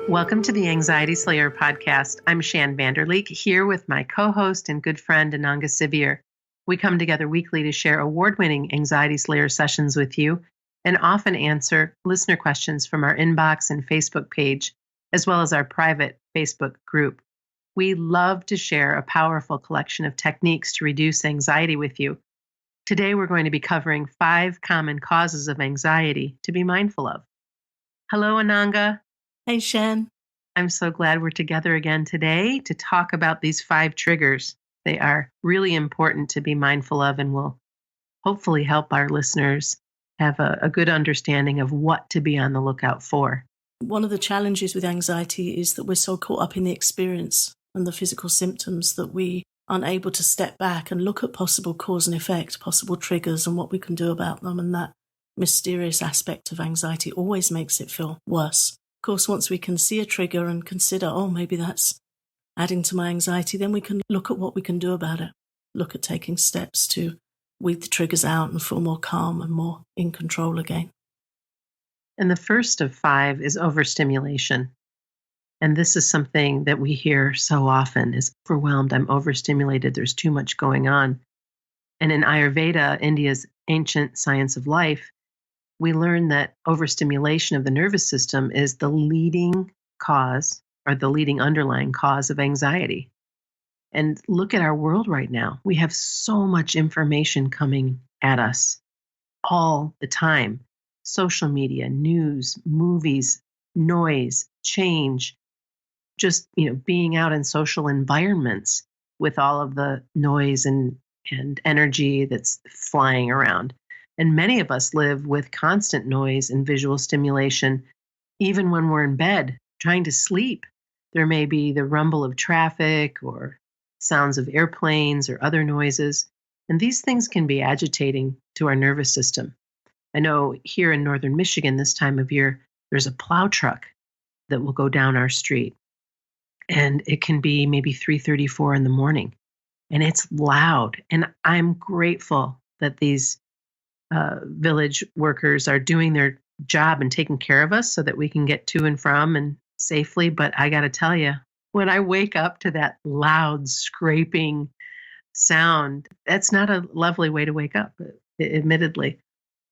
Welcome to the Anxiety Slayer podcast. I'm Shan Vanderleek, here with my co-host and good friend, Ananga. We come together weekly to share award-winning Anxiety Slayer sessions with you and often answer listener questions from our inbox and Facebook page, as well as our private Facebook group. We love to share a powerful collection of techniques to reduce anxiety with you. Today, we're going to be covering 5 common causes of anxiety to be mindful of. Hello, Ananga. Hey, Shan. I'm so glad we're together again today to talk about these 5 triggers. They are really important to be mindful of and will hopefully help our listeners have a good understanding of what to be on the lookout for. One of the challenges with anxiety is that we're so caught up in the experience and the physical symptoms that we aren't able to step back and look at possible cause and effect, possible triggers and what we can do about them. And that mysterious aspect of anxiety always makes it feel worse. Of course, once we can see a trigger and consider, oh, maybe that's adding to my anxiety, then we can look at what we can do about it. Look at taking steps to weed the triggers out and feel more calm and more in control again. And the first of 5 is overstimulation. And this is something that we hear so often is overwhelmed, I'm overstimulated, there's too much going on. And in Ayurveda, India's ancient science of life, we learn that overstimulation of the nervous system is the leading cause or the leading underlying cause of anxiety. And look at our world right now. We have so much information coming at us all the time. Social media, news, movies, noise, change, just, being out in social environments with all of the noise and energy that's flying around. And many of us live with constant noise and visual stimulation, even when we're in bed trying to sleep. There may be the rumble of traffic or sounds of airplanes or other noises, and these things can be agitating to our nervous system. I know here in northern Michigan this time of year, there's a plow truck that will go down our street, and it can be maybe 3:34 in the morning, and it's loud. And I'm grateful that these village workers are doing their job and taking care of us so that we can get to and from and safely. But I got to tell you, when I wake up to that loud scraping sound, that's not a lovely way to wake up, admittedly.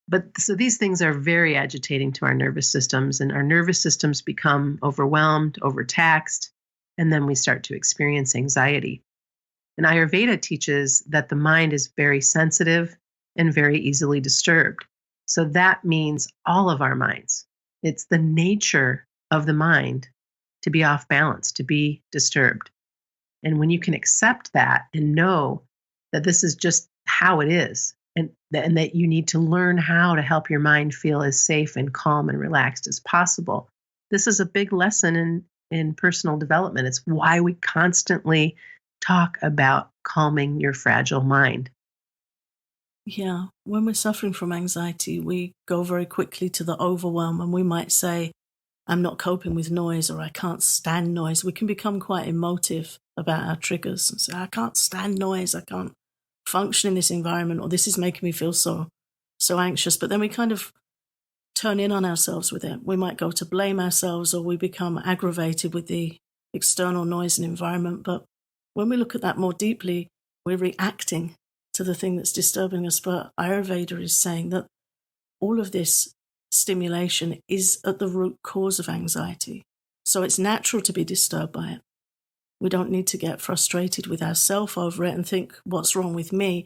But so these things are very agitating to our nervous systems, and our nervous systems become overwhelmed, overtaxed, and then we start to experience anxiety. And Ayurveda teaches that the mind is very sensitive and very easily disturbed. So that means all of our minds. It's the nature of the mind to be off balance, to be disturbed. And when you can accept that and know that this is just how it is, and that you need to learn how to help your mind feel as safe and calm and relaxed as possible, this is a big lesson in personal development. It's why we constantly talk about calming your fragile mind. Yeah, when we're suffering from anxiety, we go very quickly to the overwhelm, and we might say, I'm not coping with noise, or I can't stand noise. We can become quite emotive about our triggers and say, I can't stand noise, I can't function in this environment, or this is making me feel so anxious. But then we kind of turn in on ourselves with it. We might go to blame ourselves, or we become aggravated with the external noise and environment. But when we look at that more deeply, we're reacting to the thing that's disturbing us. But Ayurveda is saying that all of this stimulation is at the root cause of anxiety. So it's natural to be disturbed by it. We don't need to get frustrated with ourselves over it and think, what's wrong with me?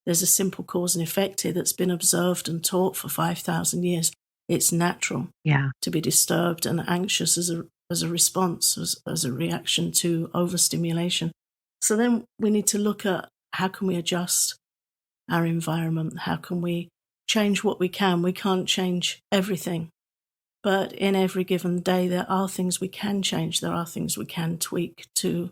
There's a simple cause and effect here that's been observed and taught for 5,000 years. It's natural to be disturbed and anxious as a response, as a reaction to overstimulation. So then we need to look at how can we adjust our environment? How can we change what we can? We can't change everything. But in every given day, there are things we can change. There are things we can tweak to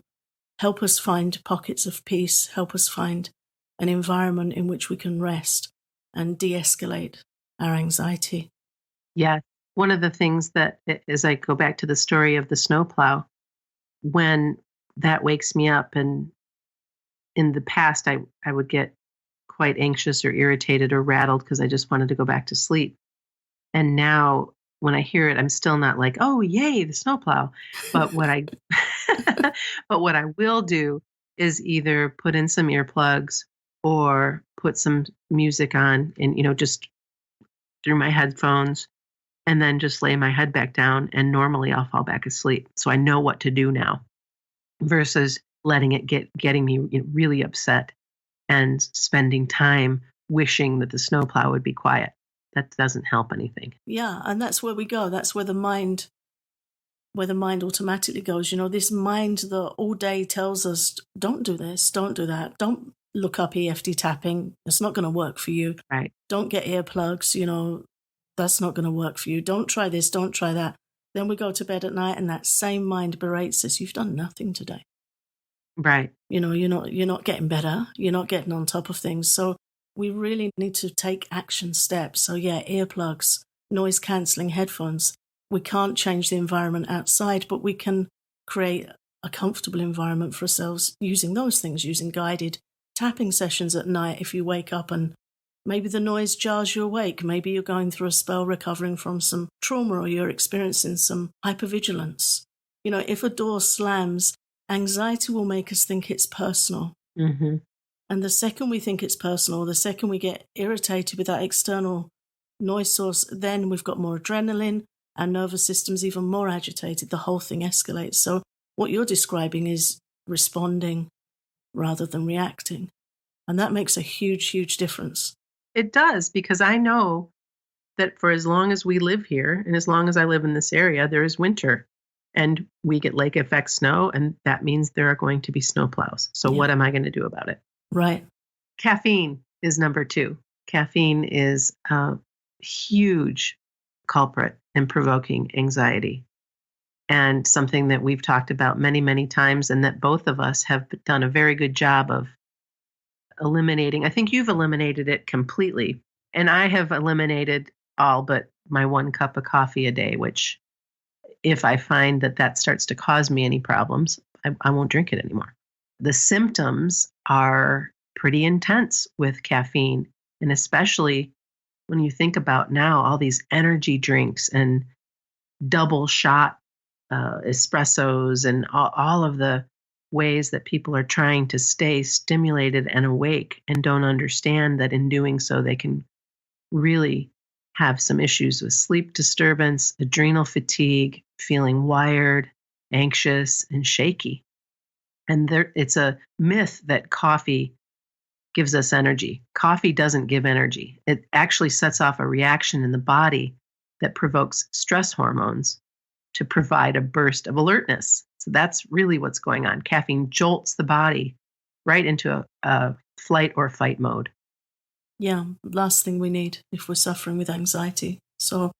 help us find pockets of peace, help us find an environment in which we can rest and de-escalate our anxiety. Yeah. One of the things that, as I go back to the story of the snowplow, when that wakes me up, and in the past, I would get quite anxious or irritated or rattled because I just wanted to go back to sleep. And now when I hear it, I'm still not like, oh, yay, the snowplow. But what I, but what I will do is either put in some earplugs or put some music on and, just through my headphones and then just lay my head back down. And normally I'll fall back asleep. So I know what to do now versus letting it getting me really upset and spending time wishing that the snowplow would be quiet. That doesn't help anything. Yeah, and that's where we go. That's where the mind automatically goes. This mind that all day tells us, don't do this, don't do that, don't look up EFT tapping. It's not going to work for you. Right. Don't get earplugs, that's not going to work for you. Don't try this, don't try that. Then we go to bed at night and that same mind berates us. You've done nothing today. Right. You're not getting better. You're not getting on top of things. So we really need to take action steps. So yeah, earplugs, noise cancelling headphones. We can't change the environment outside, but we can create a comfortable environment for ourselves using those things, using guided tapping sessions at night if you wake up and maybe the noise jars you awake. Maybe you're going through a spell recovering from some trauma or you're experiencing some hypervigilance. If a door slams, anxiety will make us think it's personal. Mm-hmm. And the second we think it's personal, the second we get irritated with that external noise source, then we've got more adrenaline, our nervous system's even more agitated, the whole thing escalates. So what you're describing is responding rather than reacting. And that makes a huge, huge difference. It does, because I know that for as long as we live here and as long as I live in this area, there is winter and we get lake effect snow, and that means there are going to be snowplows. So what am I going to do about it? Right. Caffeine is number 2. Caffeine is a huge culprit in provoking anxiety, and something that we've talked about many, many times, and that both of us have done a very good job of eliminating. I think you've eliminated it completely, and I have eliminated all but my 1 cup of coffee a day, which if I find that starts to cause me any problems, I won't drink it anymore. The symptoms are pretty intense with caffeine, and especially when you think about now all these energy drinks and double shot espressos and all of the ways that people are trying to stay stimulated and awake and don't understand that in doing so they can really have some issues with sleep disturbance, adrenal fatigue, feeling wired, anxious, and shaky. And it's a myth that coffee gives us energy. Coffee doesn't give energy. It actually sets off a reaction in the body that provokes stress hormones to provide a burst of alertness. So that's really what's going on. Caffeine jolts the body right into a flight or fight mode. Yeah, last thing we need if we're suffering with anxiety. So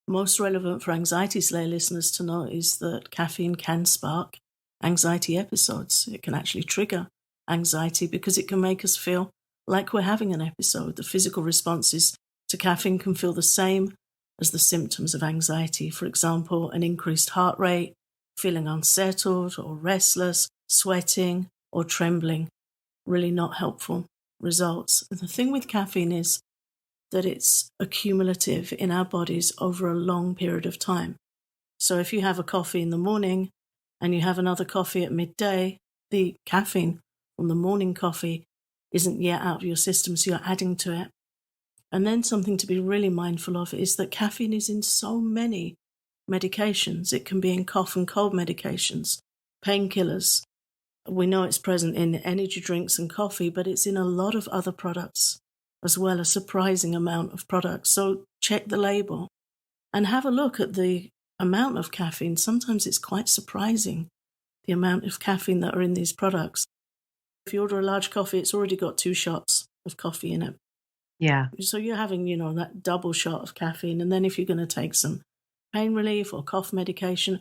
most relevant for Anxiety Slayer listeners to know is that caffeine can spark anxiety episodes. It can actually trigger anxiety because it can make us feel like we're having an episode. The physical responses to caffeine can feel the same as the symptoms of anxiety. For example, an increased heart rate, feeling unsettled or restless, sweating or trembling. Really not helpful results. And the thing with caffeine is that it's accumulative in our bodies over a long period of time. So if you have a coffee in the morning and you have another coffee at midday, the caffeine from the morning coffee isn't yet out of your system, so you're adding to it. And then something to be really mindful of is that caffeine is in so many medications. It can be in cough and cold medications, painkillers. We know it's present in energy drinks and coffee, but it's in a lot of other products as well, a surprising amount of products. So check the label and have a look at the amount of caffeine. Sometimes it's quite surprising, the amount of caffeine that are in these products. If you order a large coffee, it's already got 2 shots of coffee in it. Yeah. So you're having, that double shot of caffeine. And then if you're going to take some pain relief or cough medication,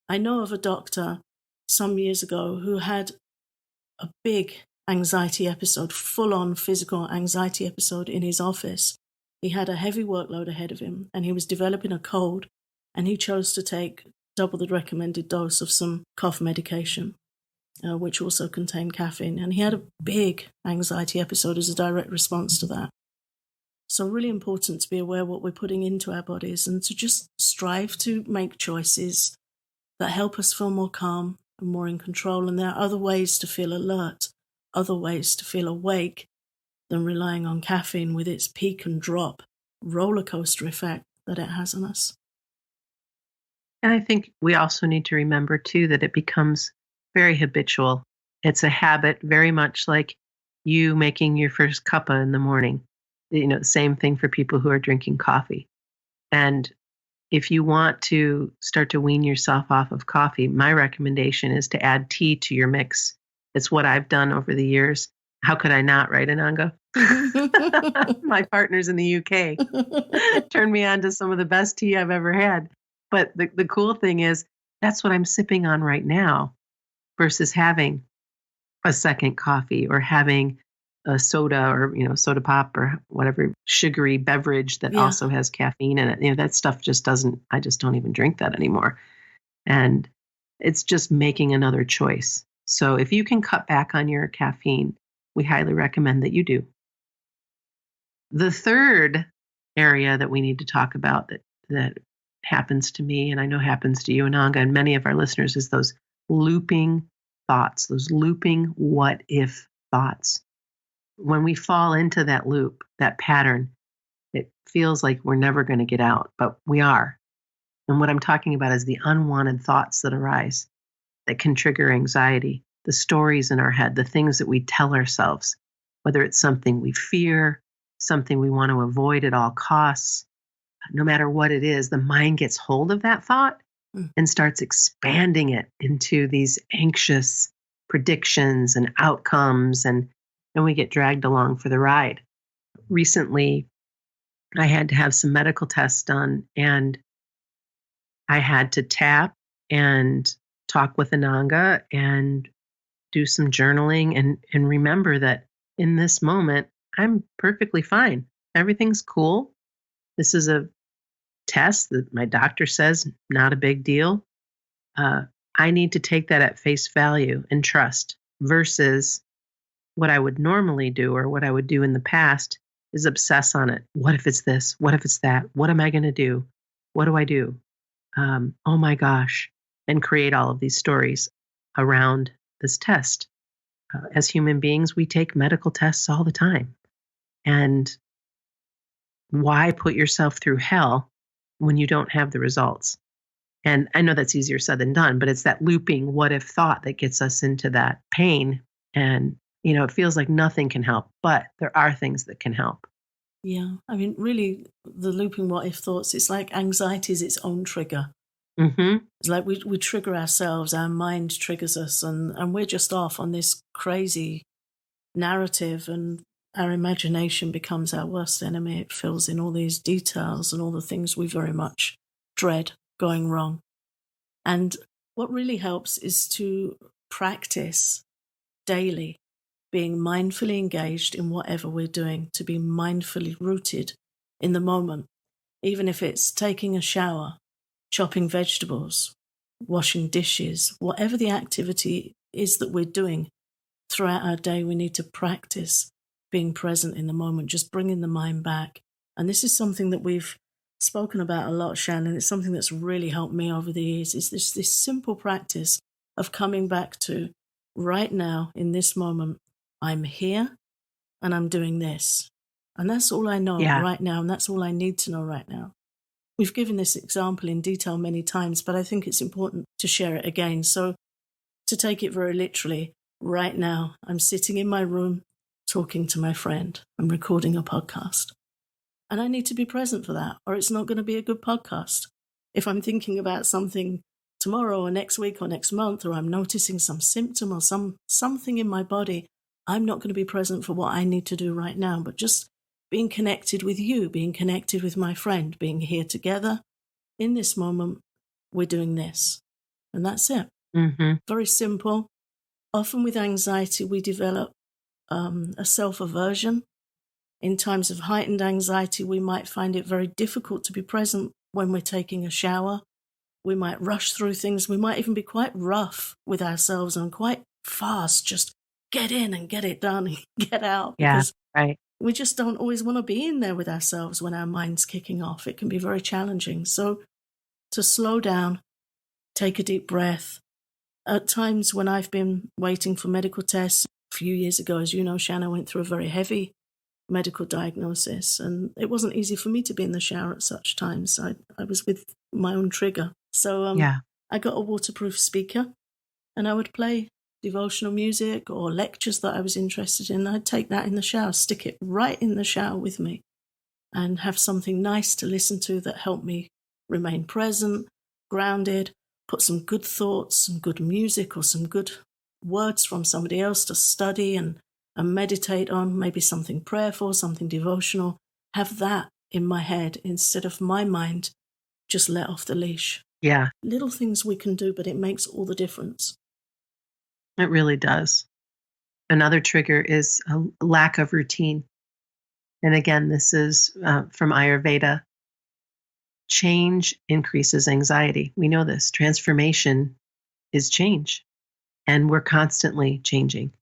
I know of a doctor some years ago who had a big anxiety episode, full-on physical anxiety episode in his office. He had a heavy workload ahead of him and he was developing a cold, and he chose to take double the recommended dose of some cough medication, which also contained caffeine. And he had a big anxiety episode as a direct response to that. So really important to be aware what we're putting into our bodies and to just strive to make choices that help us feel more calm and more in control. And there are other ways to feel alert, other ways to feel awake than relying on caffeine with its peak and drop roller coaster effect that it has on us. And I think we also need to remember too that it becomes very habitual. It's a habit, very much like you making your first cuppa in the morning. Same thing for people who are drinking coffee. And if you want to start to wean yourself off of coffee, my recommendation is to add tea to your mix. It's what I've done over the years. How could I not, right, Ananga? My partners in the UK turned me on to some of the best tea I've ever had. But the cool thing is, that's what I'm sipping on right now versus having a second coffee or having a soda or, soda pop or whatever sugary beverage that also has caffeine in it. That stuff I just don't even drink that anymore. And it's just making another choice. So if you can cut back on your caffeine, we highly recommend that you do. The third area that we need to talk about that happens to me, and I know happens to you, Ananga, and many of our listeners, is those looping thoughts, those looping what if thoughts. When we fall into that loop, that pattern, it feels like we're never going to get out, but we are. And what I'm talking about is the unwanted thoughts that arise that can trigger anxiety, the stories in our head, the things that we tell ourselves, whether it's something we fear, something we want to avoid at all costs. No matter what it is, the mind gets hold of that thought and starts expanding it into these anxious predictions and outcomes, and we get dragged along for the ride. Recently, I had to have some medical tests done, and I had to tap and talk with Ananga and do some journaling and remember that in this moment, I'm perfectly fine. Everything's cool. This is a test that my doctor says not a big deal. I need to take that at face value and trust versus what I would normally do or what I would do in the past is obsess on it. What if it's this? What if it's that? What am I going to do? What do I do? Oh my gosh. And create all of these stories around this test. As human beings, we take medical tests all the time. And why put yourself through hell when you don't have the results? And I know that's easier said than done, but it's that looping what if thought that gets us into that pain. And, it feels like nothing can help, but there are things that can help. Yeah. I mean, really, the looping what if thoughts, it's like anxiety is its own trigger. Mm-hmm. It's like we trigger ourselves, our mind triggers us, and we're just off on this crazy narrative, and our imagination becomes our worst enemy. It fills in all these details and all the things we very much dread going wrong. And what really helps is to practice daily being mindfully engaged in whatever we're doing, to be mindfully rooted in the moment, even if it's taking a shower, chopping vegetables, washing dishes, whatever the activity is that we're doing throughout our day, we need to practice being present in the moment, just bringing the mind back. And this is something that we've spoken about a lot, Shannon. It's something that's really helped me over the years. Is this simple practice of coming back to right now, in this moment, I'm here and I'm doing this. And that's all I know right now, and that's all I need to know right now. We've given this example in detail many times, but I think it's important to share it again. So to take it very literally, right now, I'm sitting in my room talking to my friend. I'm recording a podcast. And I need to be present for that, or it's not going to be a good podcast. If I'm thinking about something tomorrow or next week or next month, or I'm noticing some symptom or something in my body, I'm not going to be present for what I need to do right now, but just being connected with you, being connected with my friend, being here together in this moment, we're doing this. And that's it. Mm-hmm. Very simple. Often with anxiety, we develop a self-aversion. In times of heightened anxiety, we might find it very difficult to be present when we're taking a shower. We might rush through things. We might even be quite rough with ourselves and quite fast, just get in and get it done and get out. Yeah, Because right. we just don't always want to be in there with ourselves when our mind's kicking off. It can be very challenging. So to slow down, take a deep breath. At times when I've been waiting for medical tests, a few years ago, as you know, Shanna went through a very heavy medical diagnosis, and it wasn't easy for me to be in the shower at such times. I was with my own trigger. So Yeah. I got a waterproof speaker, and I would play devotional music or lectures that I was interested in. I'd take that in the shower, stick it right in the shower with me, and have something nice to listen to that helped me remain present, grounded, put some good thoughts, some good music, or some good words from somebody else to study and meditate on, maybe something prayerful, something devotional. Have that in my head instead of my mind just let off the leash. Yeah, Little things we can do, but it makes all the difference. it really does. Another trigger is a lack of routine. And again, this is from Ayurveda. Change increases anxiety. We know this. Transformation is change, and we're constantly changing,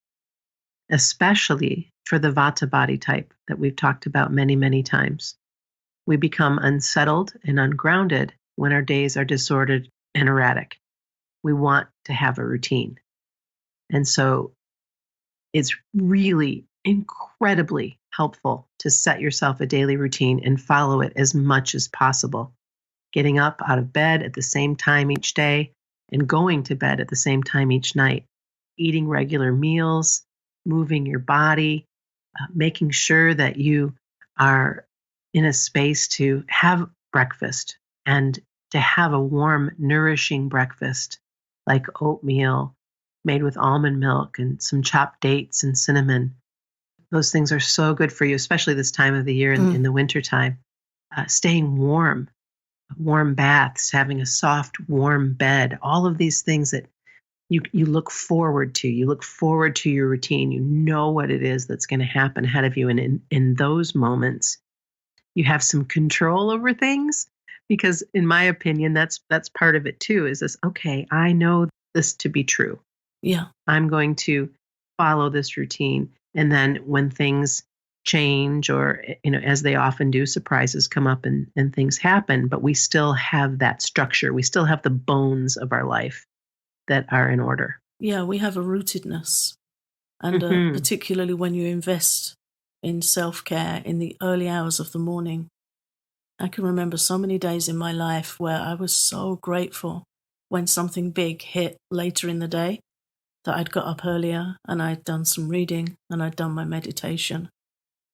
especially for the Vata body type that we've talked about many, many times. We become unsettled and ungrounded when our days are disordered and erratic. We want to have a routine. And so it's really incredibly helpful to set yourself a daily routine and follow it as much as possible. Getting up out of bed at the same time each day and going to bed at the same time each night. Eating regular meals, moving your body, making sure that you are in a space to have breakfast and to have a warm, nourishing breakfast like oatmeal made with almond milk and some chopped dates and cinnamon. Those things are so good for you, especially this time of the year in the wintertime. Staying warm, warm baths, having a soft, warm bed, all of these things that you look forward to. You look forward to your routine. You know what it is that's going to happen ahead of you. And in those moments, you have some control over things, because in my opinion, that's part of it too, is this, okay, I know this to be true. Yeah. I'm going to follow this routine. And then when things change, or, as they often do, surprises come up and things happen, but we still have that structure. We still have the bones of our life that are in order. Yeah, we have a rootedness. And particularly when you invest in self-care in the early hours of the morning. I can remember so many days in my life where I was so grateful when something big hit later in the day, that I'd got up earlier and I'd done some reading and I'd done my meditation.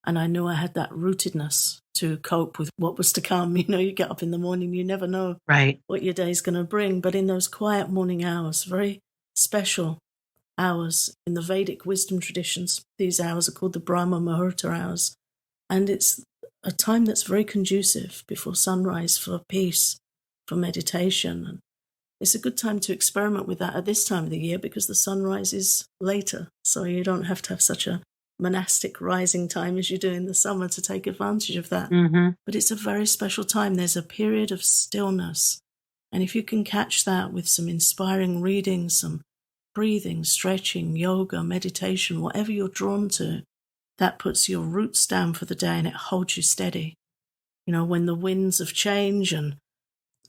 And I knew I had that rootedness to cope with what was to come. You get up in the morning, you never know Right. what your day's going to bring. But in those quiet morning hours, very special hours in the Vedic wisdom traditions, these hours are called the Brahma Muhurta hours. And it's a time that's very conducive before sunrise for peace, for meditation. And it's a good time to experiment with that at this time of the year, because the sunrise is later. So you don't have to have such a monastic rising time as you do in the summer to take advantage of that. But it's a very special time. There's a period of stillness. And if you can catch that with some inspiring reading, some breathing, stretching, yoga, meditation, whatever you're drawn to, that puts your roots down for the day and it holds you steady. When the winds of change and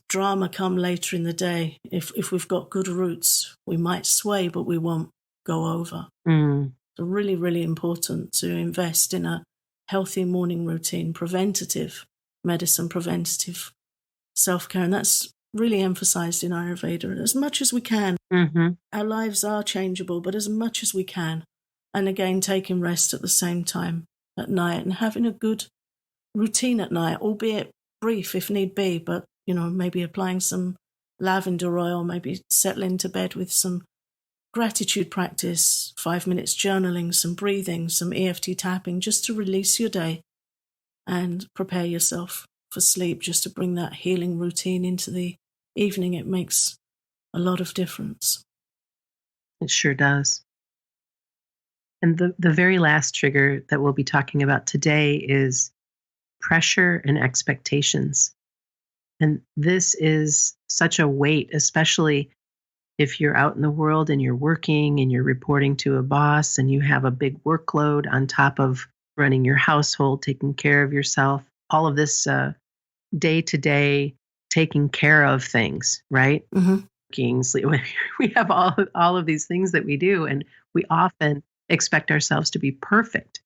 drama come later in the day, if we've got good roots, we might sway, but we won't go over. So really, really important to invest in a healthy morning routine, preventative medicine, preventative self-care. And that's really emphasized in Ayurveda. As much as we can, our lives are changeable, but as much as we can. And again, taking rest at the same time at night and having a good routine at night, albeit brief if need be, but, maybe applying some lavender oil, maybe settling to bed with some gratitude practice, 5 minutes journaling, some breathing, some EFT tapping, just to release your day and prepare yourself for sleep, just to bring that healing routine into the evening. It makes a lot of difference. It sure does. And the very last trigger that we'll be talking about today is pressure and expectations. And this is such a weight, especially if you're out in the world and you're working and you're reporting to a boss and you have a big workload on top of running your household, taking care of yourself, all of this day to day taking care of things, right? Mm-hmm. Working, sleep. We have all of these things that we do, and we often expect ourselves to be perfect.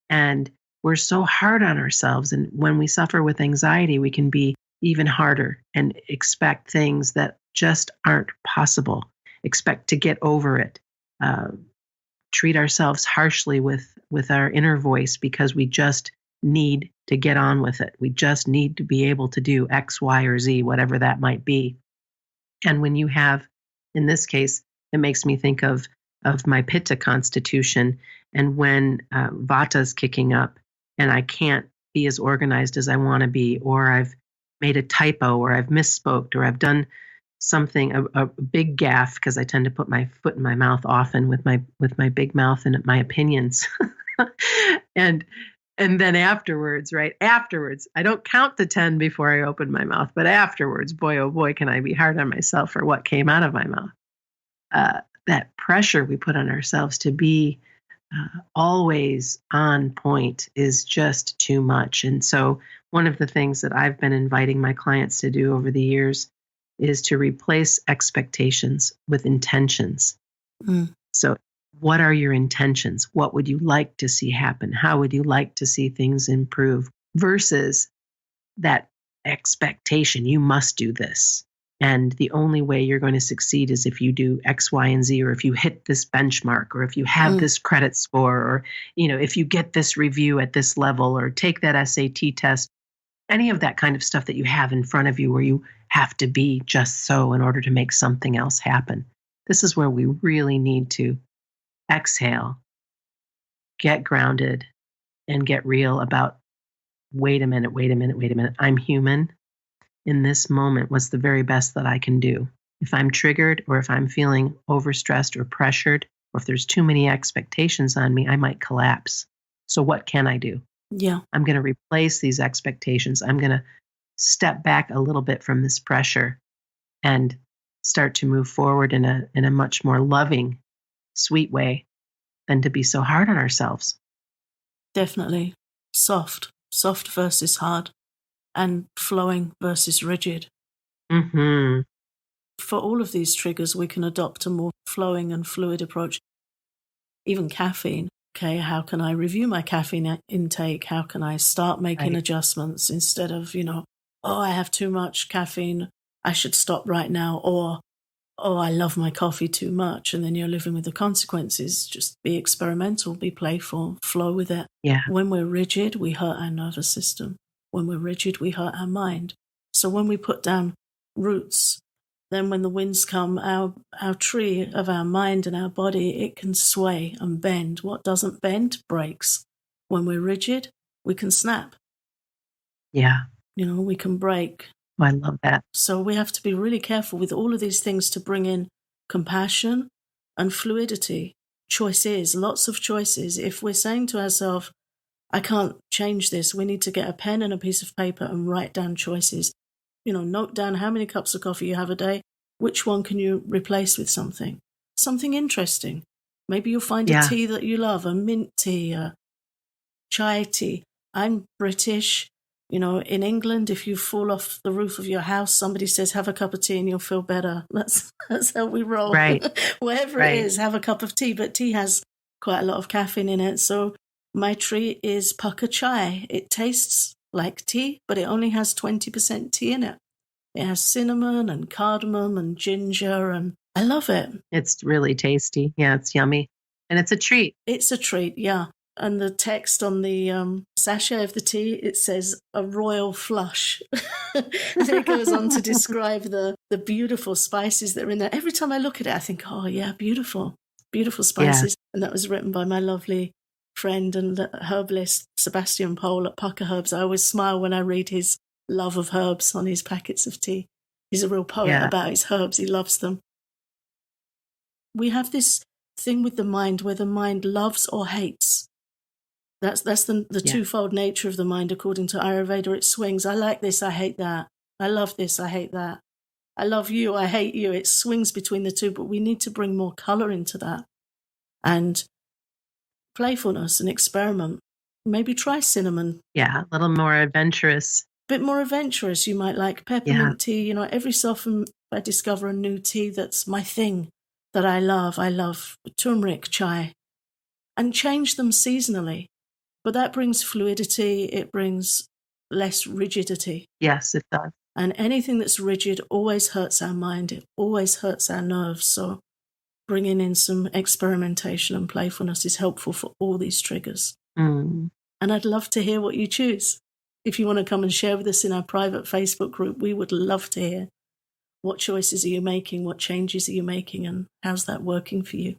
And we're so hard on ourselves. And when we suffer with anxiety, we can be even harder and expect things that just aren't possible, expect to get over it, uh, treat ourselves harshly with our inner voice because we just need to get on with it. We just need to be able to do X, Y, or Z, whatever that might be. And when you have, in this case, it makes me think of my Pitta constitution, and when Vata's kicking up, and I can't be as organized as I want to be, or I've made a typo, or I've misspoke, or I've done something a big gaffe, because I tend to put my foot in my mouth often with my big mouth and my opinions, and then afterwards, right afterwards, I don't count to 10 before I open my mouth, but afterwards, boy, oh boy, can I be hard on myself for what came out of my mouth. That pressure we put on ourselves to be always on point is just too much. And so, one of the things that I've been inviting my clients to do over the years is to replace expectations with intentions. Mm. So, what are your intentions? What would you like to see happen? How would you like to see things improve? Versus that expectation, you must do this. And the only way you're going to succeed is if you do X, Y, and Z, or if you hit this benchmark, or if you have this credit score, or if you get this review at this level, or take that SAT test, any of that kind of stuff that you have in front of you where you have to be just so in order to make something else happen. This is where we really need to exhale, get grounded, and get real about, wait a minute, wait a minute, wait a minute. I'm human. In this moment, what's the very best that I can do? If I'm triggered, or if I'm feeling overstressed or pressured, or if there's too many expectations on me, I might collapse. So what can I do? Yeah. I'm going to replace these expectations. I'm going to step back a little bit from this pressure and start to move forward in a much more loving, sweet way than to be so hard on ourselves. Definitely. Soft versus hard, and flowing versus rigid. Mm-hmm. For all of these triggers, we can adopt a more flowing and fluid approach. Even caffeine. Okay, how can I review my caffeine intake? How can I start making adjustments instead of, oh, I have too much caffeine, I should stop right now, or, oh, I love my coffee too much, and then you're living with the consequences. Just be experimental, be playful, flow with it. Yeah. When we're rigid, we hurt our nervous system. When we're rigid, we hurt our mind. So when we put down roots, then when the winds come, our tree of our mind and our body, it can sway and bend. What doesn't bend breaks. When we're rigid, we can snap. Yeah. We can break. I love that. So we have to be really careful with all of these things to bring in compassion and fluidity. Choices, lots of choices. If we're saying to ourselves, I can't change this, we need to get a pen and a piece of paper and write down choices. Note down how many cups of coffee you have a day. Which one can you replace with something interesting? Maybe you'll find a tea that you love, a mint tea, a chai tea. I'm British. In England, if you fall off the roof of your house, somebody says, have a cup of tea and you'll feel better. That's how we roll. Right. Wherever it is, have a cup of tea. But tea has quite a lot of caffeine in it. So my treat is pucca chai. It tastes like tea, but it only has 20% tea in it. It has cinnamon and cardamom and ginger, and I love it. It's really tasty. Yeah, it's yummy. And it's a treat. It's a treat, yeah. And the text on the sachet of the tea, it says a royal flush. And it goes on to describe the beautiful spices that are in there. Every time I look at it, I think, oh, yeah, beautiful spices. Yeah. And that was written by my lovely friend and herbalist, Sebastian Pole at Pucker Herbs. I always smile when I read his love of herbs on his packets of tea. He's a real poet about his herbs. He loves them. We have this thing with the mind where the mind loves or hates. That's the twofold nature of the mind, according to Ayurveda. It swings. I like this, I hate that. I love this, I hate that. I love you, I hate you. It swings between the two, but we need to bring more colour into that. And playfulness and experiment. Maybe try cinnamon. Yeah, a little more adventurous. Bit more adventurous. You might like Yeah. peppermint tea. Every so often I discover a new tea that's my thing, that I love. I love turmeric chai, and change them seasonally. But that brings fluidity. It brings less rigidity. Yes, it does. And anything that's rigid always hurts our mind. It always hurts our nerves. So bringing in some experimentation and playfulness is helpful for all these triggers. Mm. And I'd love to hear what you choose. If you want to come and share with us in our private Facebook group, we would love to hear what choices are you making, what changes are you making, and how's that working for you?